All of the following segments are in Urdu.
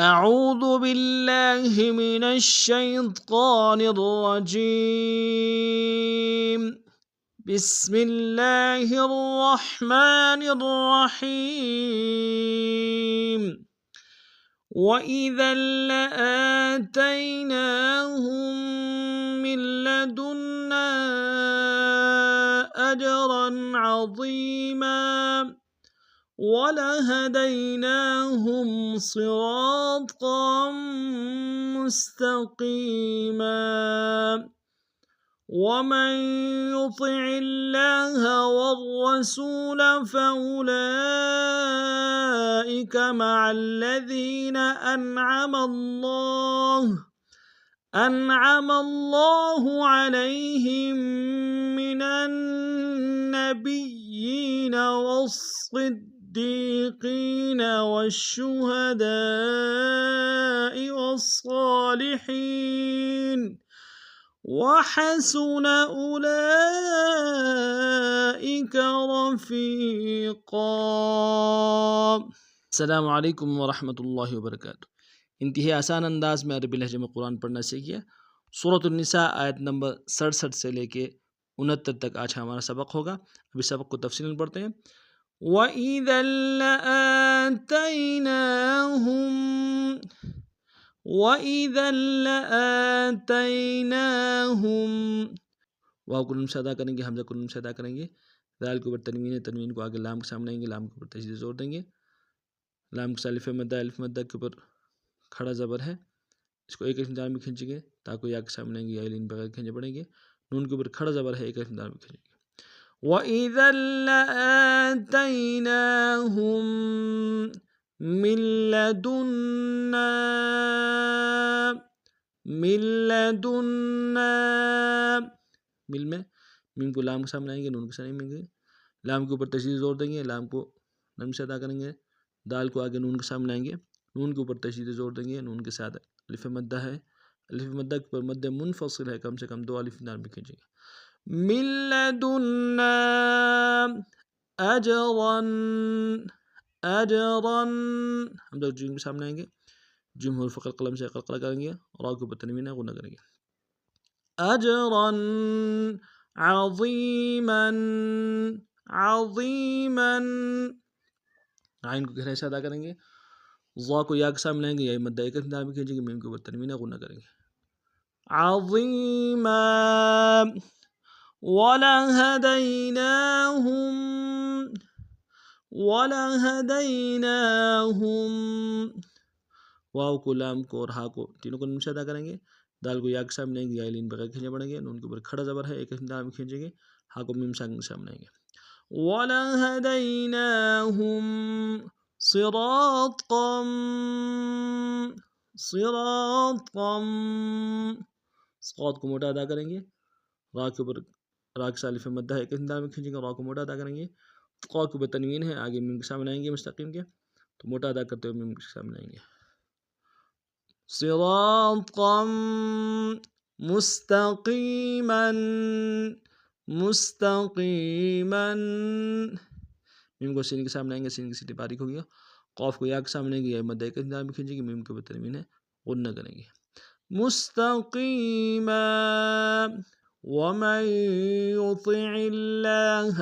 أعوذ بالله من الشيطان الرجيم. بسم الله الرحمن الرحيم. وإذا لآتيناهم من لدنا أجرا عظيما ولهديناهم صراطا مستقيما. ومن يطع الله والرسول فأولئك مع الذين أنعم الله عليهم من النبيين والصديقين والشهداء والصالحين وحسن أولئك رفيقا. السلام علیکم ورحمۃ اللہ وبرکاتہ. انتہائی آسان انداز میں عربی لہجے میں قرآن پڑھنا سیکھیے. سورۃ النساء آیت نمبر 67 سے لے کے 69 تک آج ہمارا سبق ہوگا. ابھی سبق کو تفصیل پڑھتے ہیں. وَإِذًا لَآتَيْنَاهُمْ واو کو نون سے ادا کریں گے، حمزہ کو نون سے ادا کریں گے. دال کے اوپر تنوین ہے، تنوین کو آگے لام کے سامنے آئیں گے، لام کے اوپر تشدید زور دیں گے. لام کے ساتھ الف مدہ، الف مدہ کے اوپر کھڑا زبر ہے، اس کو ایک دار میں کھینچیں گے تاکہ یا کے سامنے آئیں گے، یا لین بغیر کھینچے پڑیں گے. نون کے اوپر کھڑا زبر ہے، ایک دار میں کھینچیں گے. وَإِذًا لَآتَيْنَاهُمْ مِن لَّدُنَّا مل میں میم کو لام کے سامنے آئیں گے، نون کے سامنے آئیں گے، لام کے اوپر تشدید زور دیں گے، لام کو نرم سے ادا کریں گے. دال کو آگے نون کے سامنے آئیں گے، نون کے اوپر تشدید زور دیں گے، نون کے ساتھ الف مدہ ہے، الف مدہ کے اوپر مد منفصل ہے، کم سے کم 2 الف دار میں کھینچیں گے. من لدنا اجرا ہم لوگ جیم کے سامنے آئیں گے، جیم حروف قلم سے قلقلہ کریں گے، را کے اوپر تنوین ہے، غنہ کریں گے. اجرا عظیما عین کو گہرائی سے ادا کریں گے. ضا کو یا کے سامنے آئیں گے، یا مدہ ایک دار میں کھینچیں گے، میم کے اوپر تنوین ہے، غنہ کریں گے. عظیما وَلَهَدَيْنَاهُمْ واو کو لام کو اور ہا کو تینوں کو نون سے ادا کریں گے. دال کو یا کے سامنے آئیں گے، یا لین بغیر کھینچے پڑیں گے، نون کے اوپر کھڑا زبر ہے، ایک دار میں کھینچیں گے، ہا کو میم ساکن کے سامنے آئیں گے. وَلَهَدَيْنَاهُمْ صِرَاطًا صاد کو موٹا ادا کریں گے، را کے اوپر را کے سالف مدہ ہے، ایک دار میں کھینچیں گے، را کو موٹا ادا کریں گے. قا کے اوپر تنوین ہے، آگے میم کے سامنے آئیں گے مستقیم کے، تو موٹا ادا کرتے ہوئے میم کے سامنے آئیں گے. صراطا مستقیما میم کو سین کے سامنے آئیں گے، سین کی سیٹی باریک ہوگی. قاف کو یا کے سامنے آئیں گے، یا مدہ ایک دار میں کھینچیں گے، میم کے اوپر تنوین ہے، غنہ کریں گے. مستقیما ومن يطع الله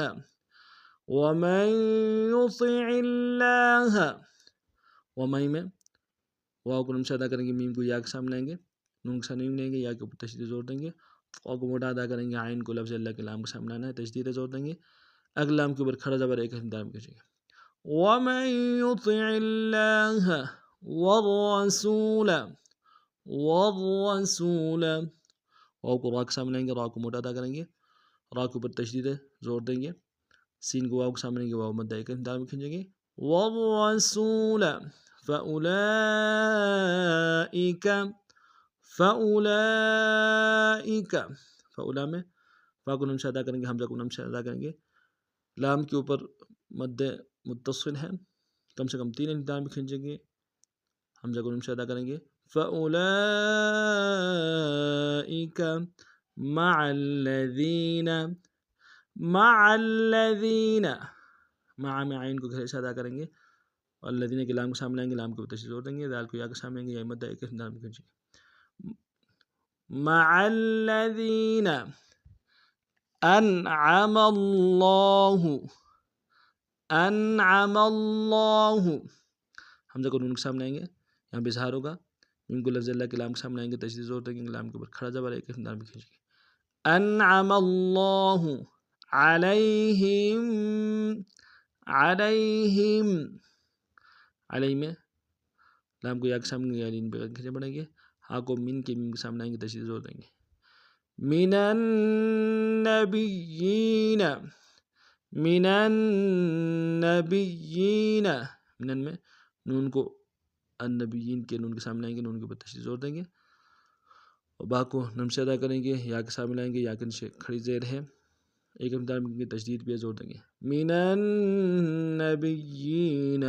ومن میں واو کو نون سے ادا کریں گے، میم کو یا کے سامنے آئیں گے، نون کے سامنے نہیں گے، یا کے اوپر تشدید زور دیں گے. قا کو موٹا ادا کریں گے، عین کو لفظ اللہ کے لام کے سامنے آنا ہے، تشدید زور دیں گے، اگلے لام کے اوپر کھڑا زبر ایک دار میں کھینچیں گے. ومن يطع الله والرسول واو کو را کے سامنے آئیں گے، را کو موٹا ادا کریں گے، را کے اوپر تشدید زور دیں گے، سین کو واو کے سامنے آئیں گے، واو مدہ ایک دار میں کھینچیں گے. والرسول فأولئک فأولا میں فا کو نون سے ادا کریں گے، حمزہ کو نون سے ادا کریں گے، لام کے اوپر مد متصل ہے، کم سے کم 3 دار میں کھینچیں گے، حمزہ کو نون سے ادا کریں گے. فأولئک مع الذین مع میں عین کو گہرے سے ادا کریں گے، الذین کے لام کو سامنے لائیں گے، لام کو تشدید زور دیں گے، دال کو یا کے سامنے لائیں گے، یا مد ایک انداز میں کھینچیں گے. مع الذین انعم اللہ، انعم اللہ، حمزہ کو نون کے سامنے لائیں گے، یہاں پہ اظہار ہوگا. نون کو لفظ اللہ کے لام کے سامنے لائیں گے، تشدید زور دیں گے، لام کے اوپر کھڑا زبر ایک انداز میں کھینچیں گے. انعم اللہ علیہم، علیہم، علیہ میں لام کو یا کے سامنے یا لین پہ کھینچے پڑیں گے. ہاں کو من کے میم کے سامنے آئیں گے، تشدید زور دیں گے. من النبیین، من النبیین، من میں نون کو النبیین کے نون کے سامنے آئیں گے، نون کے اوپر تشدید زور دیں گے. اور با کو نم سے ادا کریں گے، یا کے سامنے لائیں گے، یا کے نیچے کھڑی زیر ہے، ایک مقدار میں تشدید پہ زور دیں گے. من النبیین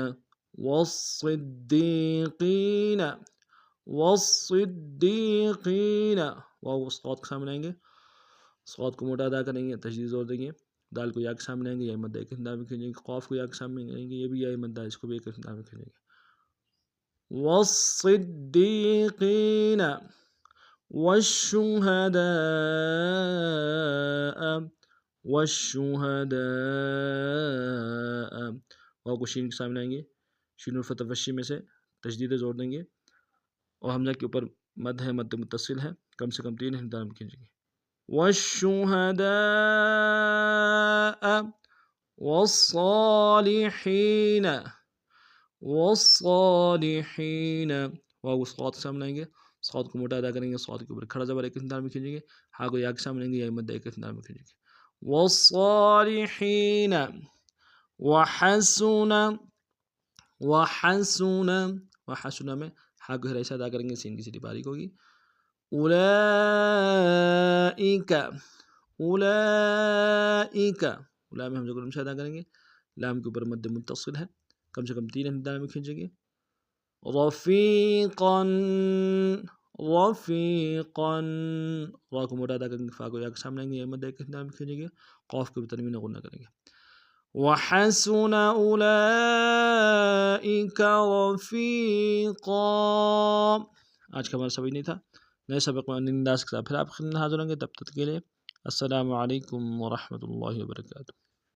والصدیقین، والصدیقین، واو صاد کے سامنے آئیں گے، صاد کو موٹا ادا کریں گے، تشدید زور دیں گے. دال کو یا کے سامنے آئیں گے، یا مد ایک انداز میں کھینچیں گے. قاف کو یا کے سامنے آئیں گے، یہ بھی یا مد ہے، اس کو بھی ایک انداز میں کھینچیں گے. والصدیقین والشہداء، والشہداء، واو کو شین کے سامنے آئیں گے، شین الفتح وشی میں سے تشدید زور دیں گے. اور حمزہ کے اوپر مد ہے، مد متصل ہے، کم سے کم 3 انداز میں کھینچیں گے. والشہداء والصالحین، والصالحین، واو صاد کے سامنے آئیں گے، صاد کو موٹا ادا کریں گے، صاد کے اوپر کھڑا زبر ایک انداز میں کھینچیں گے. ہاں کو یا کے سامنے آئیں گے، یا مد ایک انداز میں کھینچیں گے. والصالحین، وحسن، وحسن، وحسن میں ہاں کو ہرائی سے ادا کریں گے، سین کی سیٹی باریک ہوگی. اولئک، اولئک، اولا میں حمزہ کو نم سے ادا کریں گے، لام کے اوپر مد متصل ہے، کم سے کم 3 انداز میں کھینچیں گے. رفیقا، رفیقا، را کو موٹا ادا کریں گے، فا کو یا کے سامنے آئیں گے، یا مد ایک انداز میں کھینچیں گے. قاف کو بھی تنوین غنہ کریں گے. وحسن اولئک رفیقا. آج کا ہمارا سبق نہیں تھا، نئے سبق میں انداز کے ساتھ پھر آپ خدمت حاضر ہوں گے. تب تک کے لیے السلام علیکم ورحمۃ اللہ وبرکاتہ.